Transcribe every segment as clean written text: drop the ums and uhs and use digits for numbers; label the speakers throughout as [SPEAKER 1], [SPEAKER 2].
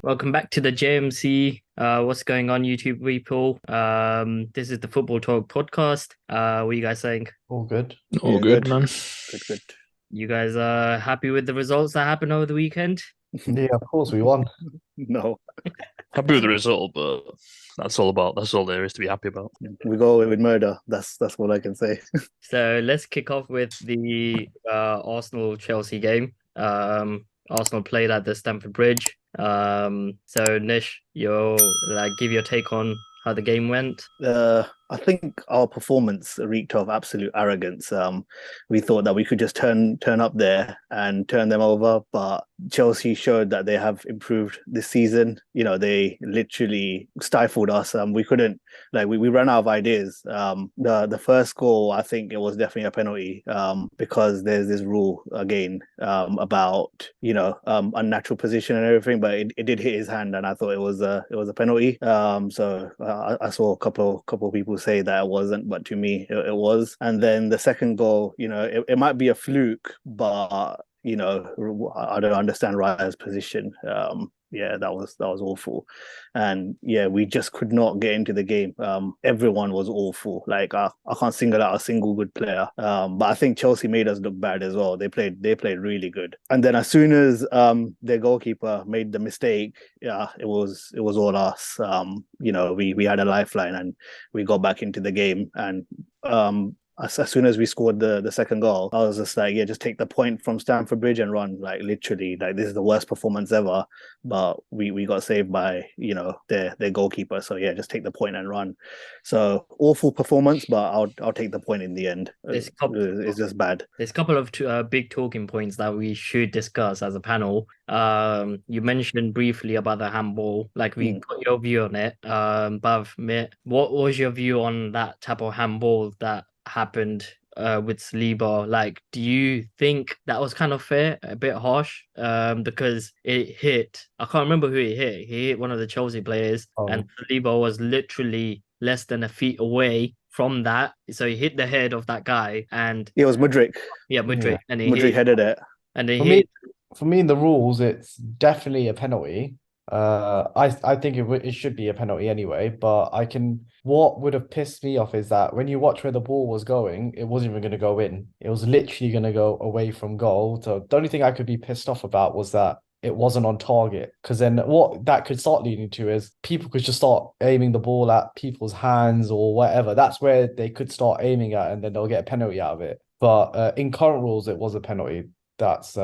[SPEAKER 1] Welcome back to the JMC. What's going on, YouTube people? This is the Football Talk podcast. What are you guys saying?
[SPEAKER 2] All good.
[SPEAKER 3] All
[SPEAKER 4] Yeah,
[SPEAKER 3] good,
[SPEAKER 4] good,
[SPEAKER 3] man.
[SPEAKER 4] good, good.
[SPEAKER 1] You guys are happy with the results that happened over the weekend?
[SPEAKER 2] Yeah, of course we won.
[SPEAKER 4] No,
[SPEAKER 3] Happy with the result, but that's all there is to be happy about.
[SPEAKER 4] we go away with murder. That's what I can say.
[SPEAKER 1] So let's kick off with the Arsenal Chelsea game. Arsenal played at the Stamford Bridge. So Nish, you'll give your take on how the game went.
[SPEAKER 4] I think our performance reeked of absolute arrogance. We thought that we could just turn up there and turn them over, but Chelsea showed that they have improved this season. You know, they literally stifled us. We couldn't we ran out of ideas. The first goal, I think it was definitely a penalty. Because there's this rule again about unnatural position and everything, but it did hit his hand, and I thought it was a penalty. I saw a couple of people say that it wasn't, but to me it was. And then the second goal, it might be a fluke, but I don't understand Raya's position. Yeah, that was awful, and yeah, we just could not get into the game. Everyone was awful. I can't single out a single good player. But I think Chelsea made us look bad as well. They played really good, and then as soon as their goalkeeper made the mistake, yeah, it was all us. We had a lifeline and we got back into the game, and as soon as we scored the second goal, I was just like, yeah, just take the point from Stamford Bridge and run. Like literally, like this is the worst performance ever. But we got saved by their goalkeeper. So yeah, just take the point and run. So awful performance, but I'll take the point in the end.
[SPEAKER 1] There's a couple,
[SPEAKER 4] It's just bad.
[SPEAKER 1] there's a couple of big talking points that we should discuss as a panel. You mentioned briefly about the handball, like we
[SPEAKER 4] Mm.
[SPEAKER 1] got your view on it. But what was your view on that type of handball that happened with Saliba? Like, do you think that was kind of fair, a bit harsh? Because it hit, I can't remember who it hit. He hit one of the Chelsea players, and
[SPEAKER 2] Um,
[SPEAKER 1] Saliba was literally less than a feet away from that. So he hit the head of that guy, and
[SPEAKER 4] It was Mudrik.
[SPEAKER 1] yeah,
[SPEAKER 2] yeah.
[SPEAKER 1] Mudrik, and he
[SPEAKER 4] Mudrik
[SPEAKER 1] hit,
[SPEAKER 4] headed it.
[SPEAKER 1] and he
[SPEAKER 2] For me,
[SPEAKER 1] hit.
[SPEAKER 2] for me, in the rules, it's definitely a penalty. I think it should be a penalty anyway. But I can. What would have pissed me off is that when you watch where the ball was going, it wasn't even going to go in. It was literally going to go away from goal. So the only thing I could be pissed off about was that it wasn't on target. Because then what that could start leading to is people could just start aiming the ball at people's hands or whatever. That's where they could start aiming at, and then they'll get a penalty out of it. But in current rules, it was a penalty. That's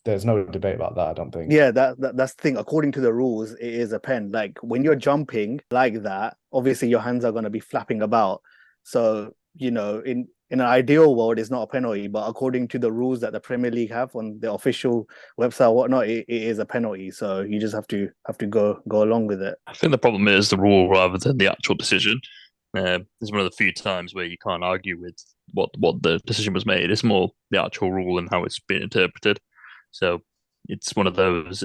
[SPEAKER 2] there's no debate about that, I don't think.
[SPEAKER 4] Yeah, that's the thing. According to the rules, it is a pen. Like when you're jumping like that, obviously your hands are going to be flapping about. So in an ideal world, it's not a penalty. But according to the rules that the Premier League have on the official website, or whatnot, it is a penalty. So you just have to go along with it.
[SPEAKER 3] I think the problem is the rule rather than the actual decision. It's one of the few times where you can't argue with what the decision was made. It's more the actual rule and how it's been interpreted. So it's one of those.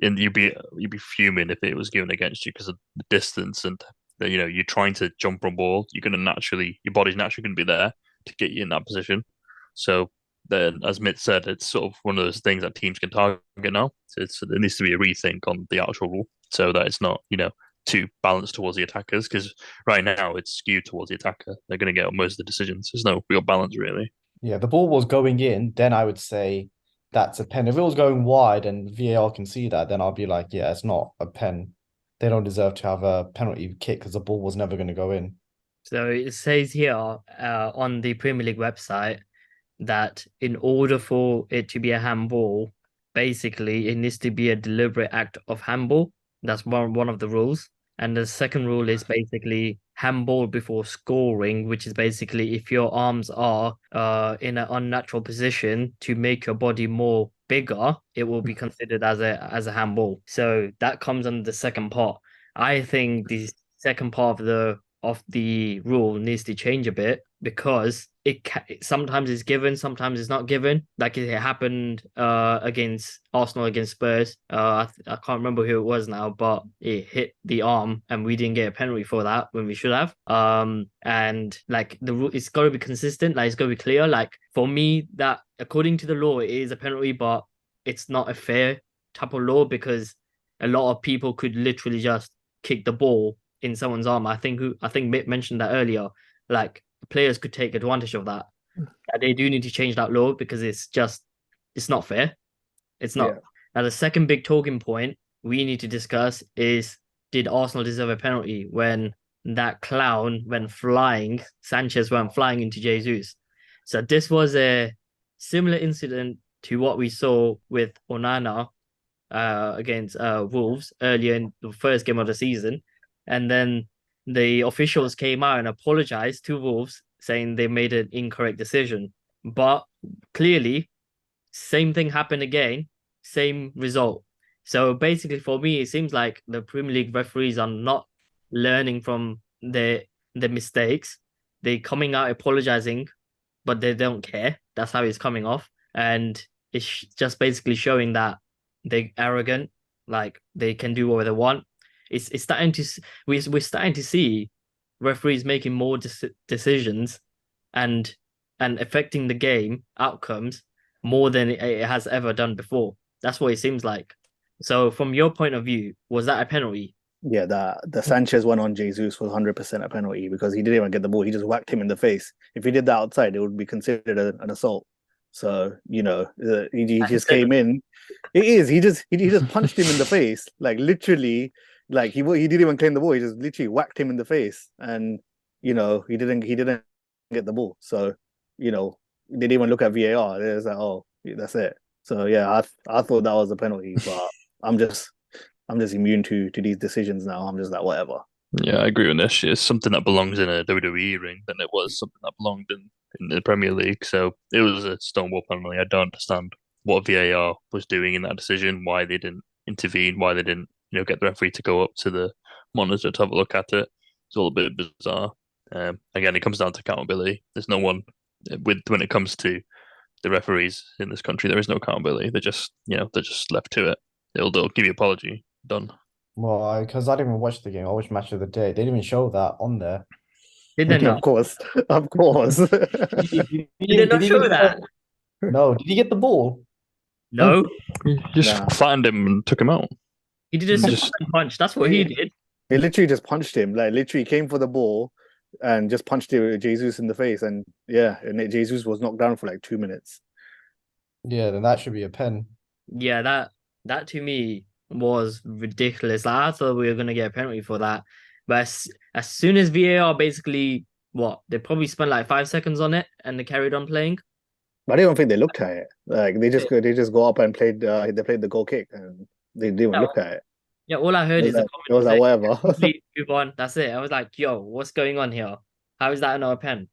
[SPEAKER 3] And you'd be fuming if it was given against you because of the distance and you're trying to jump on ball. You're gonna naturally your body's naturally going to be there to get you in that position. So then, as Mitt said, it's sort of one of those things that teams can target now. So there needs to be a rethink on the actual rule so that it's not too balanced towards the attackers because right now it's skewed towards the attacker. They're going to get most of the decisions. There's no real balance really.
[SPEAKER 2] Yeah, the ball was going in, then I would say that's a pen. If it was going wide and VAR can see that, then I'll be like, yeah, it's not a pen. They don't deserve to have a penalty kick because the ball was never going to go in.
[SPEAKER 1] So it says here on the Premier League website that in order for it to be a handball, basically it needs to be a deliberate act of handball. That's one of the rules. And the second rule is basically handball before scoring, which is basically if your arms are in an unnatural position to make your body more bigger, it will be considered as a handball. So that comes on the second part. I think the second part of the rule needs to change a bit because sometimes it's given, sometimes it's not given. Like it happened against Arsenal against Spurs. I can't remember who it was now, but it hit the arm and we didn't get a penalty for that when we should have. And like the rule, it's got to be consistent. Like it's got to be clear. Like for me, that according to the law, it is a penalty, but it's not a fair type of law because a lot of people could literally just kick the ball in someone's arm. I think Mitt mentioned that earlier. Like players could take advantage of that. They do need to change that law because it's not fair. It's not.
[SPEAKER 4] Yeah.
[SPEAKER 1] Now the second big talking point we need to discuss is, did Arsenal deserve a penalty when that clown went flying, Sanchez went flying into Jesus? So this was a similar incident to what we saw with Onana against Wolves earlier in the first game of the season. And then the officials came out and apologized to Wolves, saying they made an incorrect decision. But clearly, same thing happened again, same result. So basically, for me, it seems like the Premier League referees are not learning from their mistakes. They're coming out apologizing, but they don't care. That's how it's coming off, and it's just basically showing that they're arrogant, like they can do what they want. It's starting to we're starting to see referees making more decisions and affecting the game outcomes more than it has ever done before. That's what it seems like. So from your point of view, was that a penalty?
[SPEAKER 4] Yeah, the Sanchez one on Jesus was 100% a penalty because he didn't even get the ball. He just whacked him in the face. If he did that outside, it would be considered an assault. So he just came in. It is. He just punched him in the face, like literally. Like he didn't even claim the ball. He just literally whacked him in the face, and he didn't get the ball. So they didn't even look at VAR. It was like, oh, that's it. So yeah, I thought that was a penalty, but I'm just immune to these decisions now. I'm just like, whatever.
[SPEAKER 3] Yeah, I agree with this. It's something that belongs in a WWE ring than it was something that belonged in the Premier League. So it was a stonewall penalty. I don't understand what VAR was doing in that decision, why they didn't intervene, why they didn't, get the referee to go up to the monitor to have a look at it. It's all a bit bizarre. Again, it comes down to accountability. There's no one when it comes to the referees in this country. There is no accountability. They're just left to it. They'll give you an apology. Done.
[SPEAKER 2] Well, because I didn't even watch the game. I watched Match of the Day. They didn't even show that on there.
[SPEAKER 1] Did they not?
[SPEAKER 4] Of course, of course.
[SPEAKER 1] Did they not show that?
[SPEAKER 2] No. Did he get the ball?
[SPEAKER 1] No.
[SPEAKER 3] He just
[SPEAKER 4] Nah.
[SPEAKER 3] flattened him and took him out.
[SPEAKER 1] He did a
[SPEAKER 3] Just-
[SPEAKER 1] Superman punch. That's what he did.
[SPEAKER 4] He literally just punched him. Like literally came for the ball and just punched Jesus in the face. And Jesus was knocked down for like 2 minutes.
[SPEAKER 2] Yeah, then that should be a pen.
[SPEAKER 1] Yeah, that to me was ridiculous. Like, I thought we were gonna get a penalty for that, but as soon as VAR basically they probably spent like 5 seconds on it and they carried on playing.
[SPEAKER 4] But I don't think they looked at it. Like they just go up and played. They played the goal kick and they didn't even look at it.
[SPEAKER 1] Yeah, all I heard
[SPEAKER 4] It
[SPEAKER 1] is
[SPEAKER 4] was
[SPEAKER 1] the
[SPEAKER 4] it was like whatever.
[SPEAKER 1] complete move on. That's it. I was like, yo, what's going on here? How is that another pen?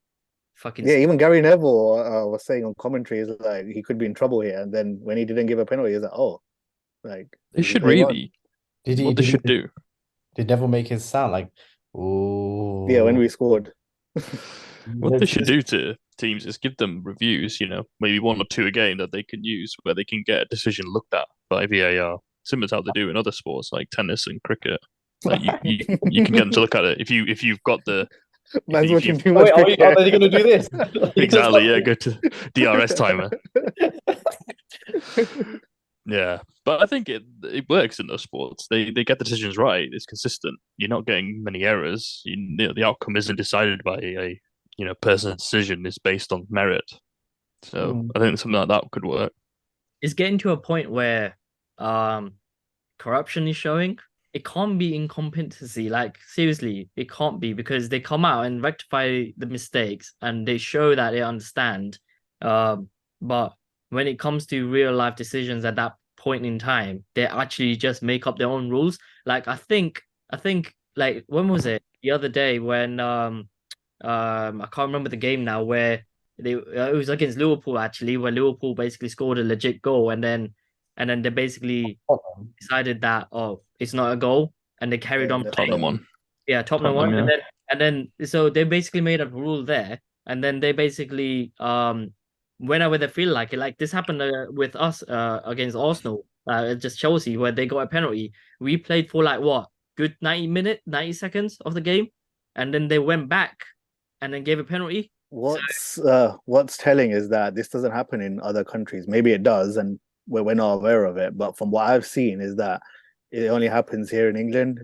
[SPEAKER 1] Fucking
[SPEAKER 4] Yeah, even Gary Neville was saying on commentary is like he could be in trouble here. And then when he didn't give a penalty, he's like, oh, like
[SPEAKER 3] They should
[SPEAKER 4] they
[SPEAKER 3] really. What they should do.
[SPEAKER 2] Did Neville make his sound like, ooh?
[SPEAKER 4] Yeah, when we scored.
[SPEAKER 3] What they should do to teams is give them reviews, maybe one or two a game that they can use where they can get a decision looked at by VAR, similar to how they do in other sports like tennis and cricket. Like you can get them to look at it if you've got the.
[SPEAKER 4] Man's
[SPEAKER 3] if
[SPEAKER 4] watching
[SPEAKER 3] you've-
[SPEAKER 4] too much
[SPEAKER 2] Wait, are
[SPEAKER 4] cricket.
[SPEAKER 2] they going to do this?
[SPEAKER 3] Exactly, yeah. Go to DRS timer. Yeah, but I think it works in those sports. They get the decisions right. It's consistent. You're not getting many errors. The outcome isn't decided by a person's decision. It's based on merit. So I think something like that could work.
[SPEAKER 1] It's getting to a point where corruption is showing. It can't be incompetency. Like seriously, it can't be, because they come out and rectify the mistakes and they show that they understand. But when it comes to real life decisions at that point in time, they actually just make up their own rules. Like I think like when was it? The other day when I can't remember the game now, where it was against Liverpool actually, where Liverpool basically scored a legit goal and then they basically decided that it's not a goal and they carried on playing.
[SPEAKER 3] Tottenham one.
[SPEAKER 1] Yeah, Tottenham one.
[SPEAKER 3] Yeah.
[SPEAKER 1] And then so they basically made a rule there, and then they basically whenever they feel like it, like this happened with us against Arsenal, just Chelsea, where they got a penalty. We played for like what, good 90 seconds of the game, and then they went back and then gave a penalty.
[SPEAKER 4] What's telling is that this doesn't happen in other countries. Maybe it does, and we're not aware of it. But from what I've seen is that it only happens here in England.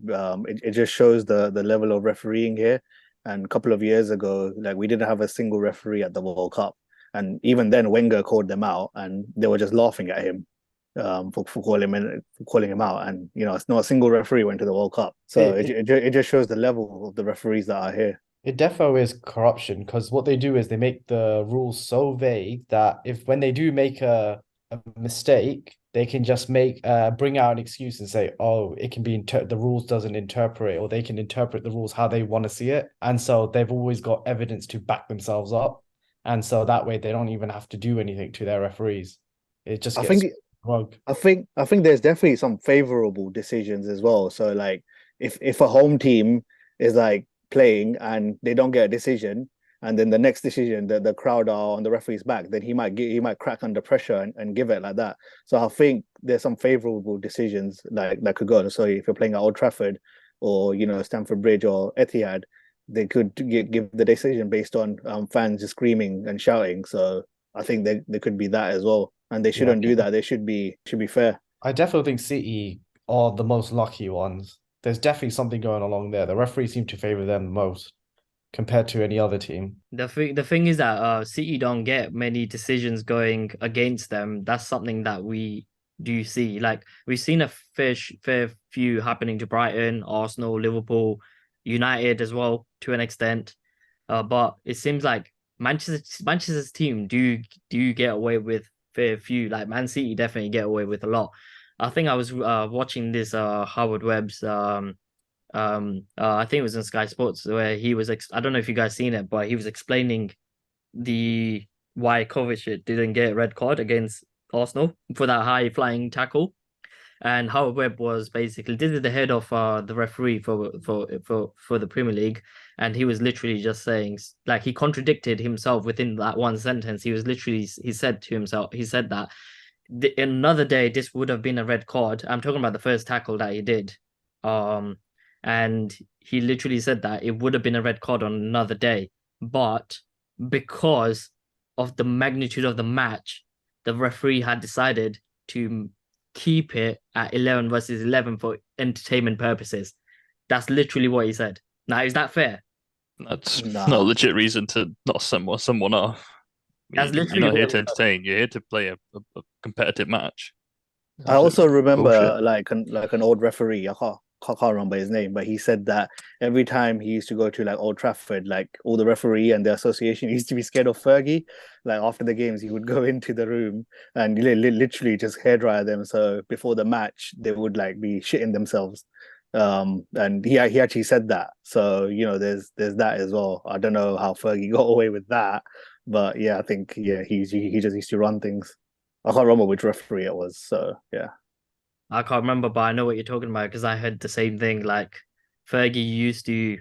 [SPEAKER 4] It just shows the level of refereeing here. And a couple of years ago, like we didn't have a single referee at the World Cup, and even then Wenger called them out, and they were just laughing at him for calling him out. And it's not a single referee went to the World Cup, so it just shows the level of the referees that are here.
[SPEAKER 2] It definitely is corruption because what they do is they make the rules so vague that when they do make a mistake, they can just bring out an excuse and say, oh, it can be the rules doesn't interpret, or they can interpret the rules how they want to see it. And so they've always got evidence to back themselves up. And so that way they don't even have to do anything to their referees. It just gets wrong.
[SPEAKER 4] I think there's definitely some favorable decisions as well. So like if a home team is like playing and they don't get a decision, and then the next decision the crowd are on the referee's back, then he might crack under pressure and give it like that. So I think there's some favorable decisions like that could go. So if you're playing at Old Trafford or Stamford Bridge or Etihad, they could give the decision based on fans just screaming and shouting. So I think there could be that as well, and they shouldn't do that. They should be fair.
[SPEAKER 2] I definitely think City are the most lucky ones. There's definitely something going along there. The referees seem to favor them the most compared to any other team.
[SPEAKER 1] The thing is that City don't get many decisions going against them. That's something that we do see. Like we've seen a fair few happening to Brighton, Arsenal, Liverpool, United as well to an extent. But it seems like Manchester's team do get away with fair few. Like Man City definitely get away with a lot. I think I was watching this Howard Webb's I think it was in Sky Sports where he was I don't know if you guys seen it, but he was explaining why Kovacic didn't get a red card against Arsenal for that high flying tackle. And Howard Webb was basically this is the head of the referee for the Premier League, and he was literally just saying, like, he contradicted himself within that one sentence. He said that another day this would have been a red card. I'm talking about the first tackle that he did, and he literally said that it would have been a red card on another day, but because of the magnitude of the match, the referee had decided to keep it at 11 versus 11 for entertainment purposes. That's literally what he said. Now, is that fair?
[SPEAKER 3] That's not a legit reason to not send someone off.
[SPEAKER 1] That's literally
[SPEAKER 3] you're not here to entertain. You're here to play a competitive match.
[SPEAKER 4] I also remember like an old referee. I can't remember his name, but he said that every time he used to go to like Old Trafford, like all the referee and the association used to be scared of Fergie. Like after the games, he would go into the room and literally just hairdryer them. So before the match, they would like be shitting themselves. And he actually said that. So there's that as well. I don't know how Fergie got away with that, but yeah, I think he just used to run things. I can't remember which referee it was. So yeah.
[SPEAKER 1] I can't remember, but I know what you're talking about because I heard the same thing. Like Fergie used to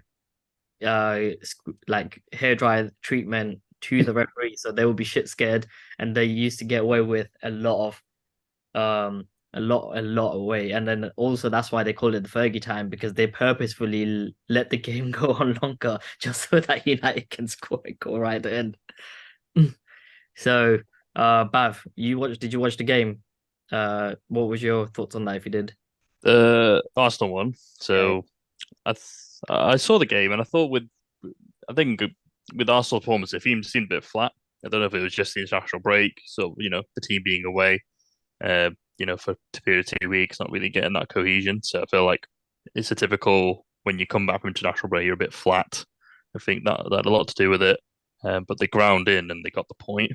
[SPEAKER 1] like hairdryer treatment to the referee, so they would be shit scared, and they used to get away with a lot away. And then also that's why they call it the Fergie time, because they purposefully let the game go on longer just so that United can score a goal right at the end. So Bav, did you watch the game? What was your thoughts on that if you did?
[SPEAKER 3] The Arsenal one. So I saw the game and I thought I think with Arsenal performance, it seemed a bit flat. I don't know if it was just the international break, so the team being away, for a period of 2 weeks, not really getting that cohesion. So I feel like it's a typical when you come back from international break, you're a bit flat. I think that had a lot to do with it. But they ground in and they got the point,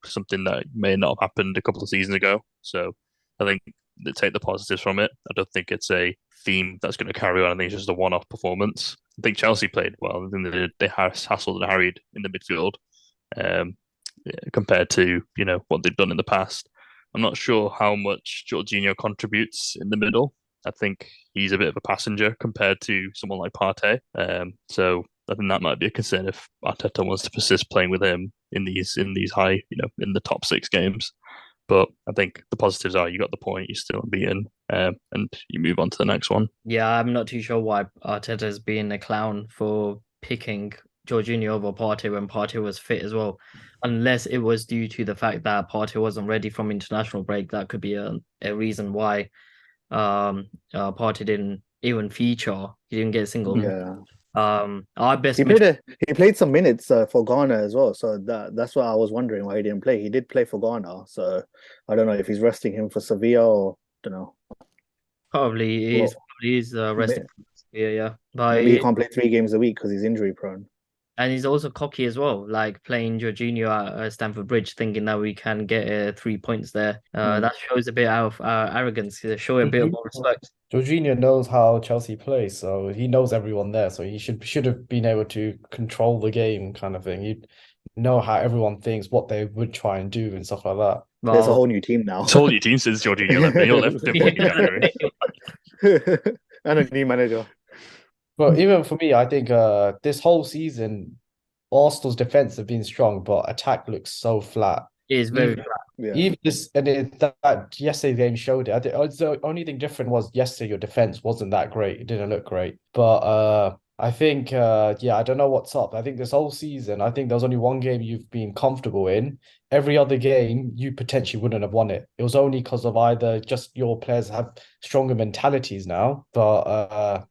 [SPEAKER 3] something that may not have happened a couple of seasons ago. So I think they take the positives from it. I don't think it's a theme that's going to carry on. I think it's just a one-off performance. I think Chelsea played well. I think they hassled and harried in the midfield compared to, what they've done in the past. I'm not sure how much Jorginho contributes in the middle. I think he's a bit of a passenger compared to someone like Partey. So I think that might be a concern if Arteta wants to persist playing with him in these high, in the top 6 games. But I think the positives are you got the point, you're still unbeaten, and you move on to the next one.
[SPEAKER 1] Yeah, I'm not too sure why Arteta is being a clown for picking Jorginho over Partey when Partey was fit as well. Unless it was due to the fact that Partey wasn't ready from international break, that could be a reason why. Partey didn't even feature. He didn't get a single.
[SPEAKER 4] Yeah.
[SPEAKER 1] Our best
[SPEAKER 4] He
[SPEAKER 1] midfield.
[SPEAKER 4] played some minutes for Ghana as well, so that's what I was wondering why he didn't play. He did play for Ghana, so I don't know if he's resting him for Sevilla or don't know. Well,
[SPEAKER 1] Probably is resting.
[SPEAKER 4] may-
[SPEAKER 1] Yeah.
[SPEAKER 4] maybe he
[SPEAKER 1] But
[SPEAKER 4] can't play 3 games a week because he's injury prone.
[SPEAKER 1] and he's also cocky as well, like playing Jorginho at Stamford Bridge, thinking that we can get 3 points there. That shows a bit of arrogance. Show a bit of more respect.
[SPEAKER 2] Jorginho knows how Chelsea plays, so he knows everyone there. So he should have been able to control the game, kind of thing. He'd know how everyone thinks, what they would try and do, and stuff like that.
[SPEAKER 4] There's a
[SPEAKER 1] Well,
[SPEAKER 4] whole new team now.
[SPEAKER 3] It's a whole new team since Jorginho left. He left in fucking January.
[SPEAKER 4] And a new manager.
[SPEAKER 2] But even for me, I think this whole season, Arsenal's defense have been strong, but attack looks so flat.
[SPEAKER 1] it is very
[SPEAKER 2] Even
[SPEAKER 4] Yeah.
[SPEAKER 2] even this that yesterday's game showed it. I think the only thing different was yesterday your defense wasn't that great. It didn't look great. But I think yeah, I don't know what's up. I think this whole season, I think there was only one game you've been comfortable in. Every other game you potentially wouldn't have won it. It was only because of either just your players have stronger mentalities now, but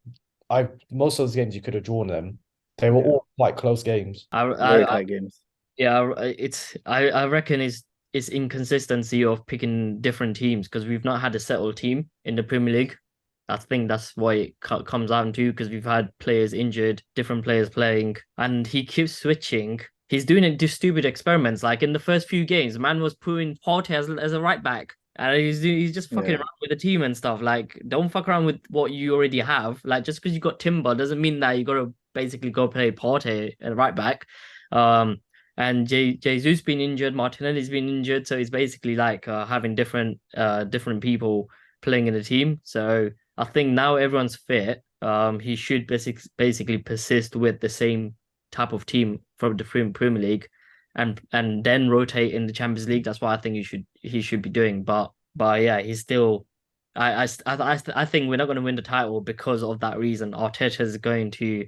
[SPEAKER 2] most of those games you could have drawn them. They were
[SPEAKER 4] Yeah.
[SPEAKER 2] all quite close games.
[SPEAKER 4] Very tight games.
[SPEAKER 1] Yeah, I reckon it's inconsistency of picking different teams because we've not had a settled team in the Premier League. I think that's why it comes down to because we've had players injured, different players playing, and he keeps switching. He's doing it do stupid experiments. Like in the first few games, the man was putting Partey as a right back. And he's just fucking
[SPEAKER 4] Yeah.
[SPEAKER 1] around with the team and stuff. Like, don't fuck around with what you already have. Like, just because you got Timber doesn't mean that you gotta basically go play Partey at right back. Um, and Jesus been injured, Martinelli's been injured, so he's basically like having different people playing in the team. So I think now everyone's fit. He should basically persist with the same type of team from the Premier League, and then rotate in the Champions League. That's what I think he should be doing. But yeah, he's still. I think we're not going to win the title because of that reason. Arteta is going to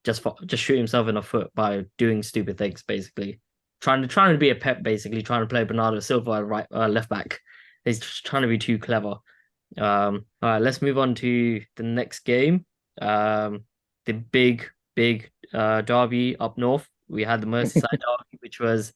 [SPEAKER 1] just shoot himself in the foot by doing stupid things, basically. Trying to be a Pep, basically trying to play Bernardo Silva right left back. He's just trying to be too clever. All right, let's move on to the next game. The big derby up north. We had the Merseyside derby, which was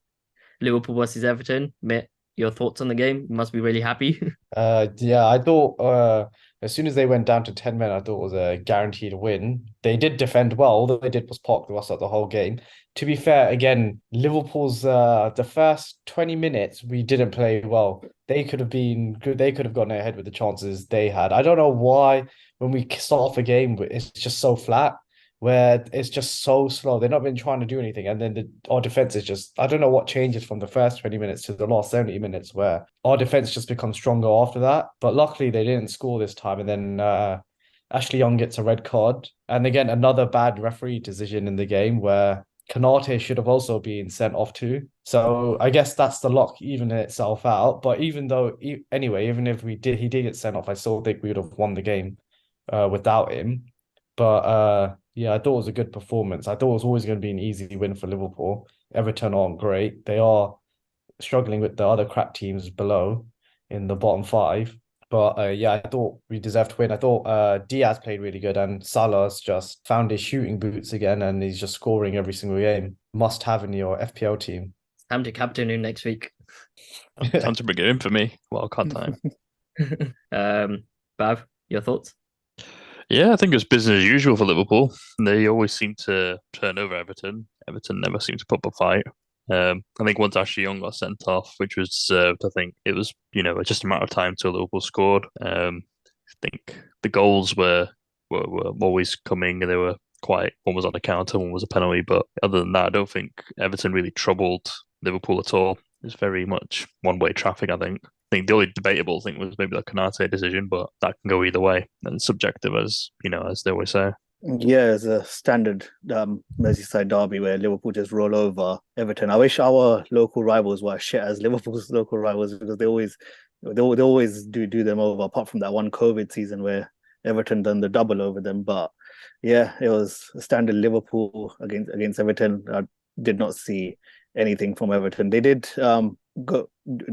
[SPEAKER 1] Liverpool versus Everton. Mitt, your thoughts on the game? You must be really happy.
[SPEAKER 2] Yeah, I thought as soon as they went down to 10 men, I thought it was a guaranteed win. They did defend well. All they did was park the Ross out the whole game. To be fair, again, Liverpool's the first 20 minutes we didn't play well. They could have been good. They could have gone ahead with the chances they had. I don't know why when we start off a game, it's just so flat, where it's just so slow. They've not been trying to do anything. And then our defense is just, I don't know what changes from the first 20 minutes to the last 70 minutes, where our defense just becomes stronger after that. But luckily, they didn't score this time. And then Ashley Young gets a red card. And again, another bad referee decision in the game where Kanate should have also been sent off too. So I guess that's the lock evening itself out. But anyway, even if he did get sent off, I still think we would have won the game without him. But yeah, I thought it was a good performance. I thought it was always going to be an easy win for Liverpool. Everton aren't great. They are struggling with the other crap teams below in the bottom five. But yeah, I thought we deserved to win. I thought Diaz played really good and Salah's just found his shooting boots again and he's just scoring every single game. Must have in your FPL team.
[SPEAKER 1] Time to captain him next week.
[SPEAKER 3] Time to bring it in for me. Wildcard time.
[SPEAKER 1] Bav, your thoughts?
[SPEAKER 3] Yeah, I think it's business as usual for Liverpool. They always seem to turn over Everton. Everton never seem to put up a fight. I think once Ashley Young got sent off, which was deserved, I think it was, just a matter of time till Liverpool scored. I think the goals were always coming and they were quite, one was on a counter, one was a penalty. But other than that, I don't think Everton really troubled Liverpool at all. It's very much one-way traffic, I think. I think the only debatable thing was maybe the Konate decision, but that can go either way and it's subjective as they always say.
[SPEAKER 4] Yeah, it's a standard Merseyside derby where Liverpool just roll over Everton. I wish our local rivals were as shit as Liverpool's local rivals because they always do them over. Apart from that one COVID season where Everton done the double over them, but yeah, it was a standard Liverpool against Everton. I did not see anything from Everton. They did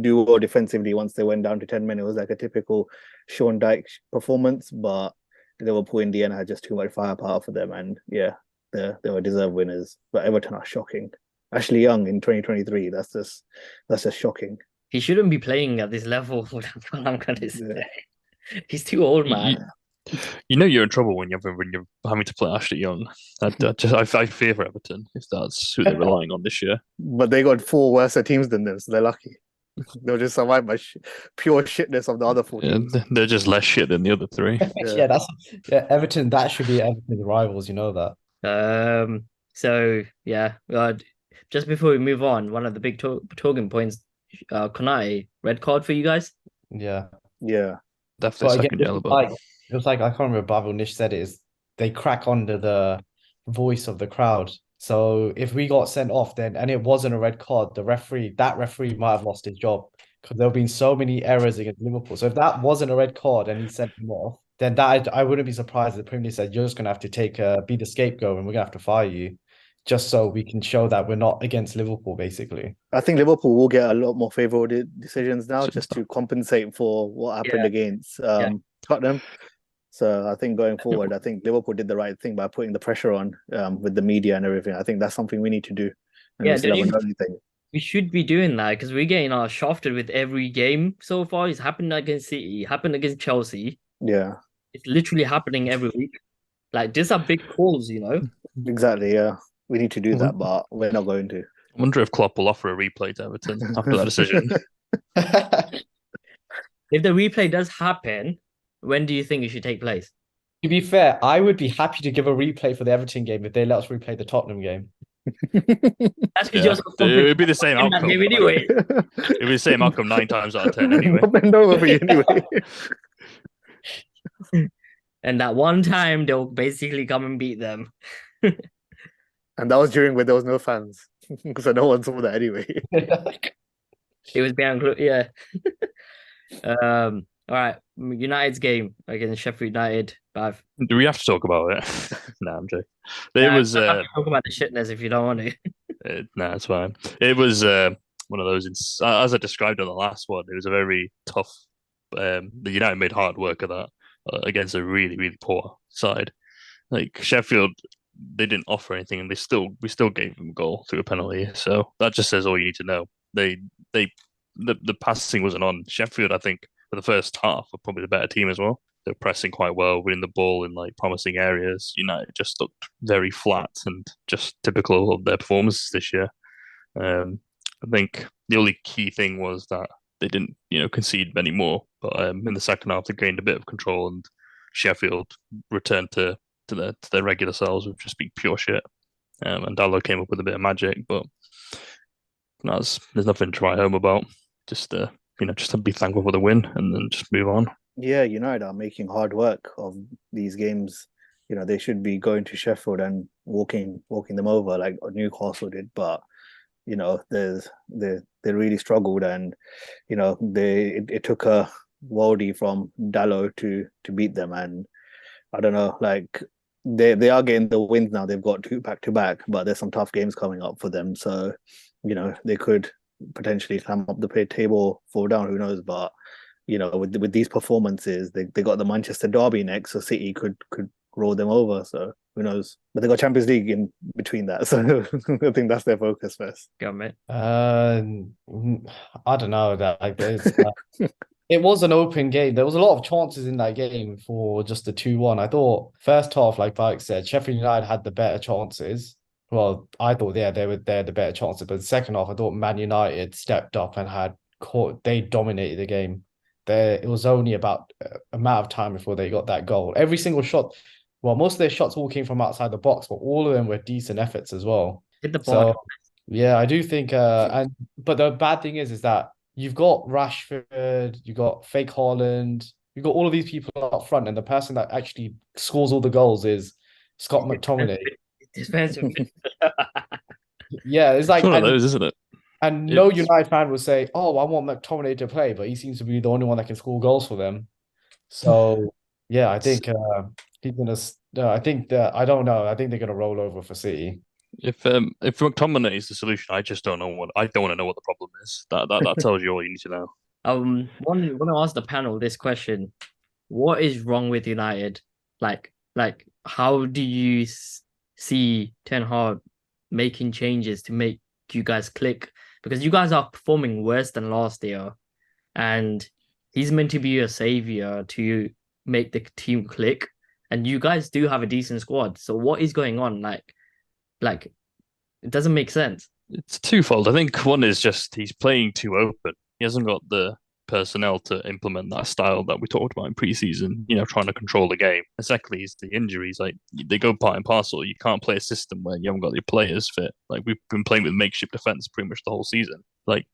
[SPEAKER 4] do well defensively once they went down to 10 men. It was like a typical Sean Dyche performance, but Liverpool in the end had just too much firepower for them, and yeah, they were deserved winners. But Everton are shocking. Ashley Young in 2023, that's just shocking.
[SPEAKER 1] He shouldn't be playing at this level. What I'm gonna say.
[SPEAKER 4] Yeah.
[SPEAKER 1] He's too old, man.
[SPEAKER 3] You know you're in trouble when you're having to play Ashley Young. I fear for Everton if that's who they're relying on this year.
[SPEAKER 4] But they got four worse teams than them, so they're lucky. They'll just survive by pure shitness of the other four teams.
[SPEAKER 3] They're just less shit than the other three.
[SPEAKER 2] Yeah, Everton. That should be Everton's rivals. You know that.
[SPEAKER 1] So yeah, just before we move on, one of the big talking points, Konate, red card for you guys?
[SPEAKER 2] Yeah.
[SPEAKER 3] Definitely
[SPEAKER 2] But
[SPEAKER 3] second
[SPEAKER 2] again,
[SPEAKER 3] yellow, but
[SPEAKER 2] it was like I can't remember. Bavil Nish said it is they crack under the voice of the crowd. So if we got sent off, then and it wasn't a red card, that referee might have lost his job because there have been so many errors against Liverpool. So if that wasn't a red card and he sent him off, then that I wouldn't be surprised if the Premier League said you're just gonna have to be the scapegoat and we're gonna have to fire you, just so we can show that we're not against Liverpool, basically.
[SPEAKER 4] I think Liverpool will get a lot more favourable decisions now, just to compensate for what happened against Tottenham. So I think going forward, I think Liverpool did the right thing by putting the pressure on with the media and everything. I think that's something we need to do. And we still haven't done anything.
[SPEAKER 1] We should be doing that because we're getting shafted with every game so far. It's happened against City, happened against Chelsea.
[SPEAKER 4] Yeah.
[SPEAKER 1] It's literally happening every week. Like, these are big calls, you know?
[SPEAKER 4] Exactly, yeah. We need to do that, but we're not going to.
[SPEAKER 3] I wonder if Klopp will offer a replay to Everton after that decision.
[SPEAKER 1] If the replay does happen, when do you think it should take place?
[SPEAKER 2] To be fair, I would be happy to give a replay for the Everton game if they let us replay the Tottenham game.
[SPEAKER 1] That's because
[SPEAKER 3] it would be the same outcome
[SPEAKER 1] anyway.
[SPEAKER 3] It would be the same outcome 9 times out of 10 anyway.
[SPEAKER 4] Bend over for you anyway.
[SPEAKER 1] And that one time they'll basically come and beat them.
[SPEAKER 4] And that was during when there was no fans. So no one saw that anyway.
[SPEAKER 1] It was behind yeah. All right. United's game against Sheffield United.
[SPEAKER 3] Do we have to talk about it? No, I'm joking.
[SPEAKER 1] It was talk about the shitness if you don't want to.
[SPEAKER 3] No, it's fine. It was one of those, as I described on the last one, it was a very tough. The United made hard work of that against a really, really poor side. Like Sheffield, they didn't offer anything, and we still gave them a goal through a penalty. So that just says all you need to know. The passing wasn't on. Sheffield, I think, for the first half, were probably the better team as well. They're pressing quite well, winning the ball in like promising areas. United just looked very flat and just typical of their performances this year. I think the only key thing was that they didn't, concede many more. But in the second half, they gained a bit of control, and Sheffield returned to their regular selves, which just being pure shit. And Dallo came up with a bit of magic, but there's nothing to write home about. Just just to be thankful for the win and then just move on.
[SPEAKER 4] Yeah, United are making hard work of these games. They should be going to Sheffield and walking them over like Newcastle did, but they really struggled, and it took a worldie from Dallo to beat them, and I don't know, like they are getting the wins now. They've got 2 back-to-back, but there's some tough games coming up for them, so they could potentially climb up the table, fall down, who knows, but with these performances, they got the Manchester derby next, so City could roll them over. So who knows? But they got Champions League in between that, so I think that's their focus first.
[SPEAKER 1] Go on, mate.
[SPEAKER 2] I don't know that it was an open game. There was a lot of chances in that game for just the 2-1. I thought first half, like Mike said, Sheffield United had the better chances. Well, I thought they had the better chances, but the second half, I thought Man United stepped up and they dominated the game. It was only about amount of time before they got that goal. Every single shot, most of their shots all came from outside the box, but all of them were decent efforts as well.
[SPEAKER 1] Hit the ball.
[SPEAKER 2] So, yeah, I do think. But the bad thing is that you've got Rashford, you've got fake Haaland, you've got all of these people up front, and the person that actually scores all the goals is Scott McTominay. Yeah, it's like
[SPEAKER 3] one of those, isn't it?
[SPEAKER 2] And no United fan would say, "Oh, I want McTominay to play," but he seems to be the only one that can score goals for them. So yeah, I think he's gonna. I think that I don't know. I think they're gonna roll over for City.
[SPEAKER 3] If McTominay is the solution, I just don't know what I don't want to know what the problem is. That tells you all you need to know.
[SPEAKER 1] Want to ask the panel this question: what is wrong with United? How do you see Ten Hag making changes to make you guys click? Because you guys are performing worse than last year, and he's meant to be a savior to make the team click. And you guys do have a decent squad. So what is going on? Like it doesn't make sense.
[SPEAKER 3] It's twofold. I think one is just he's playing too open. He hasn't got the personnel to implement that style that we talked about in preseason, trying to control the game. And secondly, is the injuries. Like they go part and parcel. You can't play a system where you haven't got your players fit. Like we've been playing with makeshift defense pretty much the whole season. Like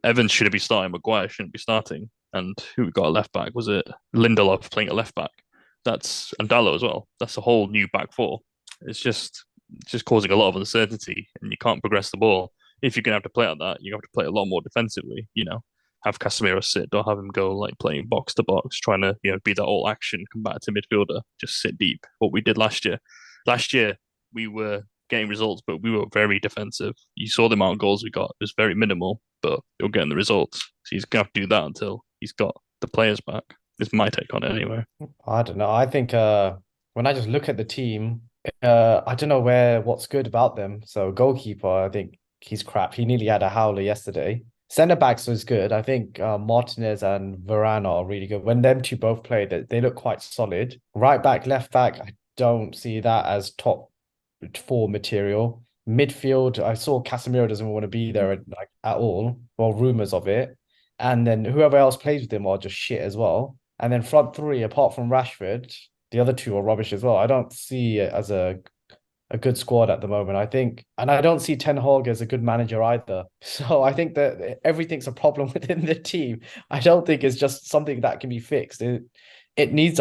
[SPEAKER 3] Evans should be starting, Maguire shouldn't be starting. And who we got a left back? Was it Lindelof playing a left back? And Dallo as well. That's a whole new back four. It's just causing a lot of uncertainty, and you can't progress the ball. If you're gonna have to play like that, you have to play a lot more defensively. Have Casemiro sit, don't have him go like playing box to box, trying to be that all action combative midfielder. Just sit deep. What we did last year. Last year we were getting results, but we were very defensive. You saw the amount of goals we got; it was very minimal, but we were getting the results. So he's gonna have to do that until he's got the players back. Is my take on it anyway.
[SPEAKER 2] I don't know. I think when I just look at the team, I don't know what's good about them. So goalkeeper, I think he's crap. He nearly had a howler yesterday. Centre backs was good. I think Martinez and Varane are really good. When them two both play, they look quite solid. Right back, left back, I don't see that as top four material. Midfield, I saw Casemiro doesn't want to be there at all. Well, rumors of it. And then whoever else plays with him are just shit as well. And then front three, apart from Rashford, the other two are rubbish as well. I don't see it as a good squad at the moment. I think, and I don't see Ten Hag as a good manager either. So I think that everything's a problem within the team. I don't think it's just something that can be fixed. It needs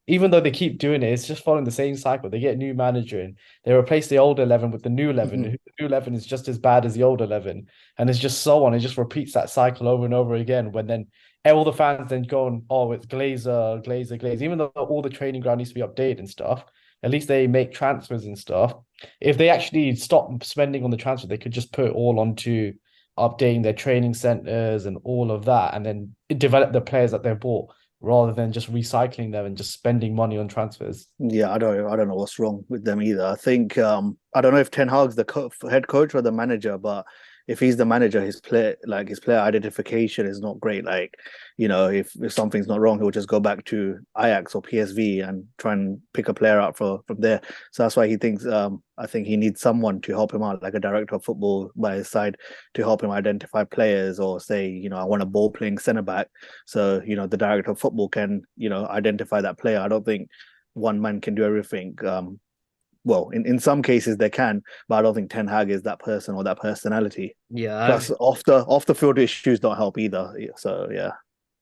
[SPEAKER 2] even though they keep doing it, it's just following the same cycle. They get a new manager in, they replace the old 11 with the new 11.
[SPEAKER 4] Mhm.
[SPEAKER 2] The new 11 is just as bad as the old 11, and it's just so on. It just repeats that cycle over and over again. When then all the fans then go on, oh, it's Glazer, Glazer, Glazer. Even though all the training ground needs to be updated and stuff, at least they make transfers and stuff. If they actually stop spending on the transfer, they could just put it all onto updating their training centers and all of that, and then develop the players that they've bought rather than just recycling them and just spending money on transfers.
[SPEAKER 4] Yeah, I don't know what's wrong with them either. I think I don't know if Ten Hag's the head coach or the manager, but if he's the manager, his player identification is not great. Like, if something's not wrong, he'll just go back to Ajax or PSV and try and pick a player out from there. So that's why he thinks I think he needs someone to help him out, like a director of football by his side, to help him identify players, or say, I want a ball playing centre back. So, the director of football can, identify that player. I don't think one man can do everything. Well, in some cases they can, but I don't think Ten Hag is that person or that personality.
[SPEAKER 1] Yeah,
[SPEAKER 4] Plus, off the field issues don't help either. So yeah.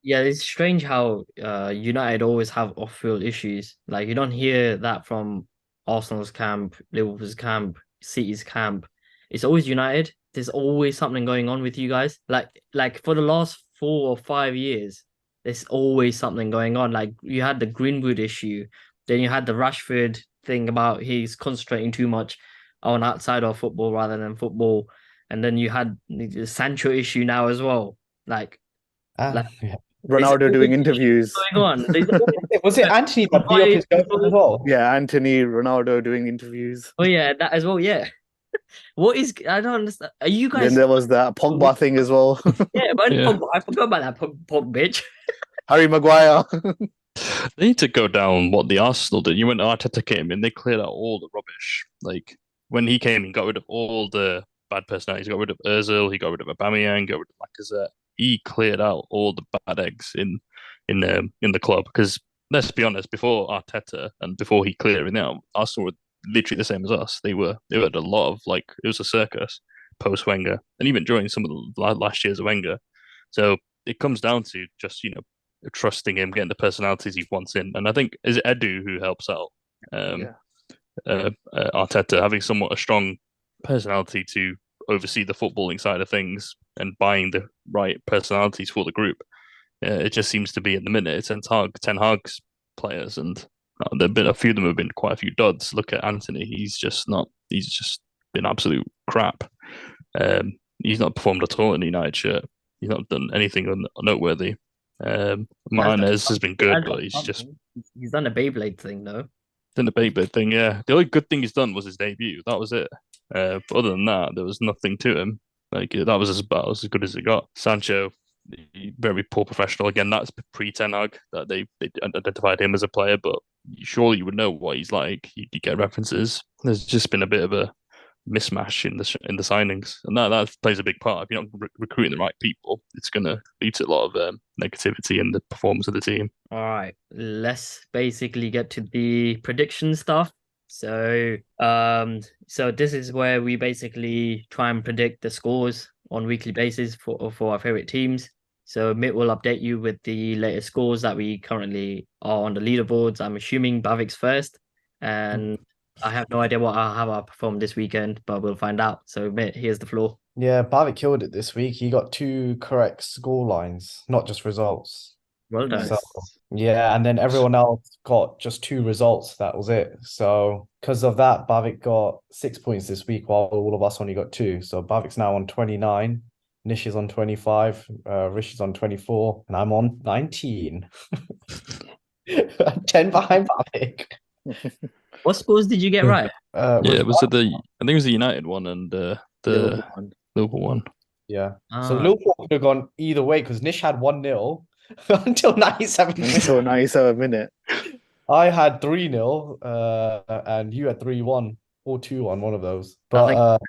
[SPEAKER 1] yeah, it's strange how United always have off-field issues. Like you don't hear that from Arsenal's camp, Liverpool's camp, City's camp. It's always United. There's always something going on with you guys. Like for the last 4 or 5 years, there's always something going on. Like you had the Greenwood issue, then you had the Rashford thing about he's concentrating too much on outside of football rather than football, and then you had the Sancho issue now as well. Like
[SPEAKER 2] Yeah.
[SPEAKER 4] Ronaldo doing interviews.
[SPEAKER 1] going on.
[SPEAKER 2] Was it Anthony that beat up his girlfriend as well?
[SPEAKER 4] Yeah, Anthony, Ronaldo doing interviews.
[SPEAKER 1] Oh yeah, that as well. Yeah. What is? I don't understand. Are you
[SPEAKER 4] Then
[SPEAKER 1] guys?
[SPEAKER 4] there was that Pogba thing as well.
[SPEAKER 1] Yeah, but
[SPEAKER 3] Yeah.
[SPEAKER 1] I forgot about that pog bitch.
[SPEAKER 4] Harry Maguire.
[SPEAKER 3] They need to go down what the Arsenal did. You went Arteta came in, they cleared out all the rubbish. Like when he came in, got rid of all the bad personalities. He got rid of Özil, he got rid of Aubameyang, got rid of Lacazette. He cleared out all the bad eggs in the club. Because let's be honest, before Arteta and before he cleared everything out, Arsenal were literally the same as us. They had a lot of it was a circus post Wenger, and even during some of the last years of Wenger. So it comes down to just trusting him, getting the personalities he wants in. And I think is it Edu who helps out Arteta having somewhat a strong personality to oversee the footballing side of things and buying the right personalities for the group. It just seems to be at the minute it's Ten Hag's players, and there've been a few of them have been quite a few duds. Look at Anthony; he's just not. He's just been absolute crap. He's not performed at all in the United shirt. He's not done anything noteworthy. Martinez has been good, but
[SPEAKER 1] he's done a Beyblade thing though.
[SPEAKER 3] Done a Beyblade thing, yeah. The only good thing he's done was his debut. That was it. But other than that, there was nothing to him. Like that was about as good as it got. Sancho, very poor professional. Again, that's pre-Ten Hag that they identified him as a player, but surely you would know what he's like. You get references. There's just been a bit of a mismatch in the signings, and that plays a big part. If you're not recruiting the right people, it's going to lead to a lot of negativity in the performance of the team.
[SPEAKER 1] All right, let's basically get to the prediction stuff. So this is where we basically try and predict the scores on weekly basis for our favorite teams. So Mitt will update you with the latest scores that we currently are on the leaderboards. I'm assuming Bavik's first, and I have no idea how I performed this weekend, but we'll find out. So Mitt, here's the floor.
[SPEAKER 2] Yeah, Bavik killed it this week. He got 2 correct score lines, not just results.
[SPEAKER 1] Well done.
[SPEAKER 2] So, yeah, and then everyone else got just 2 results. That was it. So because of that, Bavik got 6 points this week, while all of us only got 2. So Bavik's now on 29. Nish is on 25. Rish is on 24, and I'm on 19. 10 behind Bavik.
[SPEAKER 1] What scores did you get right?
[SPEAKER 3] I think it was the United one and the Liverpool one.
[SPEAKER 2] Yeah. So Liverpool could have gone either way because Nish had 1-0 until 97 minutes.
[SPEAKER 4] Until 97 minutes.
[SPEAKER 2] I had 3-0, and you had 3-1 or 2-1, one of those. But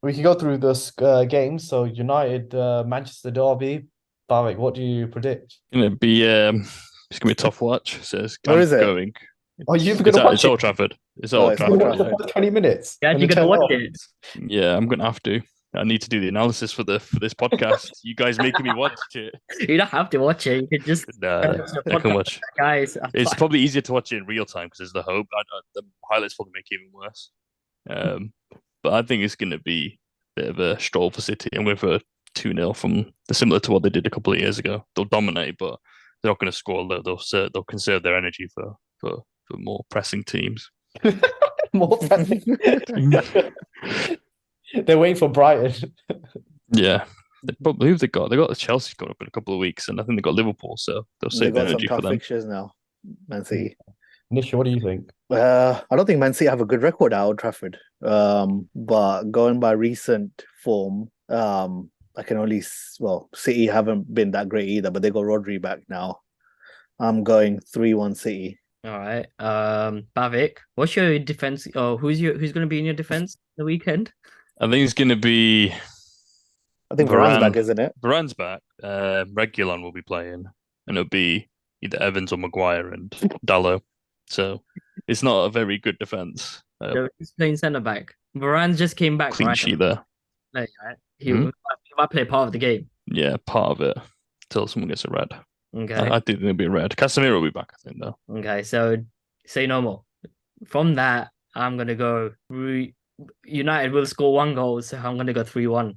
[SPEAKER 2] we can go through this game. So United, Manchester derby. Bavik, what do you predict?
[SPEAKER 3] It's gonna be it's gonna be a tough watch. So
[SPEAKER 4] Where is it
[SPEAKER 3] going.
[SPEAKER 2] Oh, you've got to watch
[SPEAKER 3] It's
[SPEAKER 2] it.
[SPEAKER 3] Old Trafford. It's Old Trafford.
[SPEAKER 2] 20 minutes.
[SPEAKER 1] Yeah, you're gonna watch it.
[SPEAKER 3] Yeah, I'm gonna have to. I need to do the analysis for this podcast. You guys making me watch it.
[SPEAKER 1] You don't have to watch it. You can just
[SPEAKER 3] I can watch.
[SPEAKER 1] Guys,
[SPEAKER 3] it's probably easier to watch it in real time because there's the hope. The highlights probably make it even worse. But I think it's gonna be a bit of a stroll for City. I'm going for 2-0 similar to what they did a couple of years ago. They'll dominate, but they're not going to score. They'll conserve their energy for more pressing teams.
[SPEAKER 2] More pressing. They're waiting for Brighton.
[SPEAKER 3] Yeah. Who have they got? They got the Chelsea coming up in a couple of weeks, and I think they got Liverpool, so they'll save the energy for them.
[SPEAKER 4] Fixtures now, Man City.
[SPEAKER 2] Nisha, what do you think?
[SPEAKER 4] I don't think Man City have a good record at Old Trafford. But going by recent form, I can only City haven't been that great either, but they got Rodri back now. I'm going 3-1 City.
[SPEAKER 1] All right. Bavik, what's your defense? Oh, who's going to be in your defense the weekend?
[SPEAKER 3] I think it's going to be.
[SPEAKER 4] I think Varane's back, isn't it?
[SPEAKER 3] Varane's back. Reguilon will be playing, and it'll be either Evans or Maguire and Dalot. So it's not a very good defense.
[SPEAKER 1] He's playing centre back. Varane just came back.
[SPEAKER 3] Clean sheet there.
[SPEAKER 1] Right? He might play part of the game.
[SPEAKER 3] Yeah, part of it until someone gets a red.
[SPEAKER 1] Okay.
[SPEAKER 3] I think there'll be a red. Casemiro will be back, I think, though.
[SPEAKER 1] Okay, so say no more. From that, I'm gonna go. United will score 1 goal, so I'm gonna go 3-1.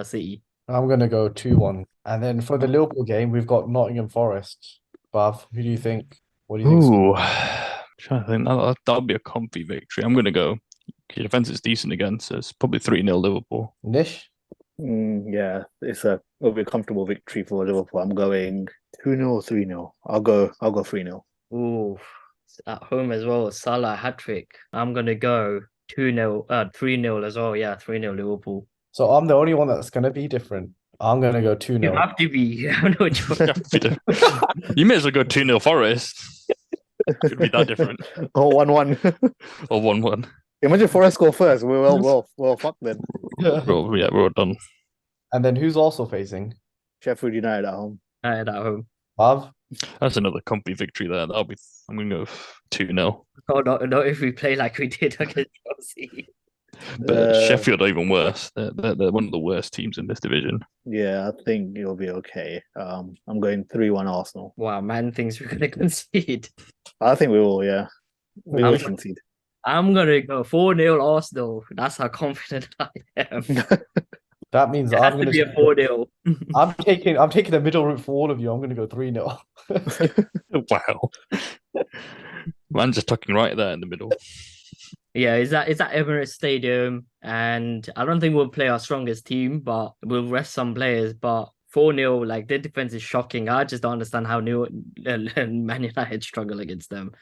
[SPEAKER 1] City.
[SPEAKER 2] I'm gonna go 2-1, and then for the Liverpool game, we've got Nottingham Forest. Bav, who do you think? What do you think?
[SPEAKER 3] Ooh, trying to think. That'll be a comfy victory. I'm gonna go. Your defense is decent again, so it's probably 3-0 Liverpool.
[SPEAKER 2] Nish?
[SPEAKER 4] Yeah, it'll be a comfortable victory for Liverpool. I'm going 2-0 or 3-0. I'll go 3-0.
[SPEAKER 1] Ooh, at home as well. Salah hat-trick. I'm gonna go 2-0, 3-0 as well. Yeah, 3-0 Liverpool.
[SPEAKER 2] So I'm the only one that's gonna be different. I'm gonna go 2-0.
[SPEAKER 1] You have to be. You have no choice.
[SPEAKER 3] You may as well go 2-0 Forest. Could be that different.
[SPEAKER 4] Or 1-1.
[SPEAKER 3] Or 1-1.
[SPEAKER 4] Imagine Forest score first. Well, fuck then.
[SPEAKER 3] We're all done.
[SPEAKER 2] And then who's also facing?
[SPEAKER 4] Sheffield United at home.
[SPEAKER 1] At home.
[SPEAKER 2] Bav?
[SPEAKER 3] That's another comfy victory there. I'm gonna go 2-0.
[SPEAKER 1] Oh, not if we play like we did against Chelsea.
[SPEAKER 3] But Sheffield are even worse. They're one of the worst teams in this division.
[SPEAKER 4] Yeah, I think it'll be okay. I'm going 3-1 Arsenal.
[SPEAKER 1] Wow, man thinks we're gonna concede.
[SPEAKER 4] I think we will, yeah. We will concede.
[SPEAKER 1] I'm gonna go 4-0 Arsenal. That's how confident I am.
[SPEAKER 2] That means
[SPEAKER 1] it
[SPEAKER 2] I'm
[SPEAKER 1] has to be a 4-0.
[SPEAKER 2] I'm taking the middle route for all of you. I'm gonna go 3-0.
[SPEAKER 3] Wow. Man just tucking right there in the middle.
[SPEAKER 1] Yeah, it's at Emirates Stadium, and I don't think we'll play our strongest team, but we'll rest some players. But 4-0, like their defense is shocking. I just don't understand how new Man United struggle against them.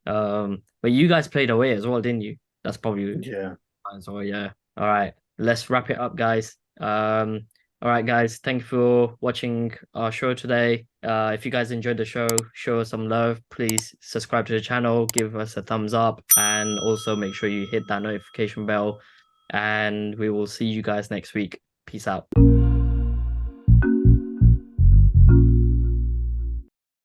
[SPEAKER 1] But you guys played away as well, didn't you? That's probably
[SPEAKER 4] Yeah.
[SPEAKER 1] fine as well. Yeah. All right, let's wrap it up, guys. All right, guys. Thank you for watching our show today. If you guys enjoyed the show, show us some love. Please subscribe to the channel, give us a thumbs up, and also make sure you hit that notification bell. And we will see you guys next week. Peace out.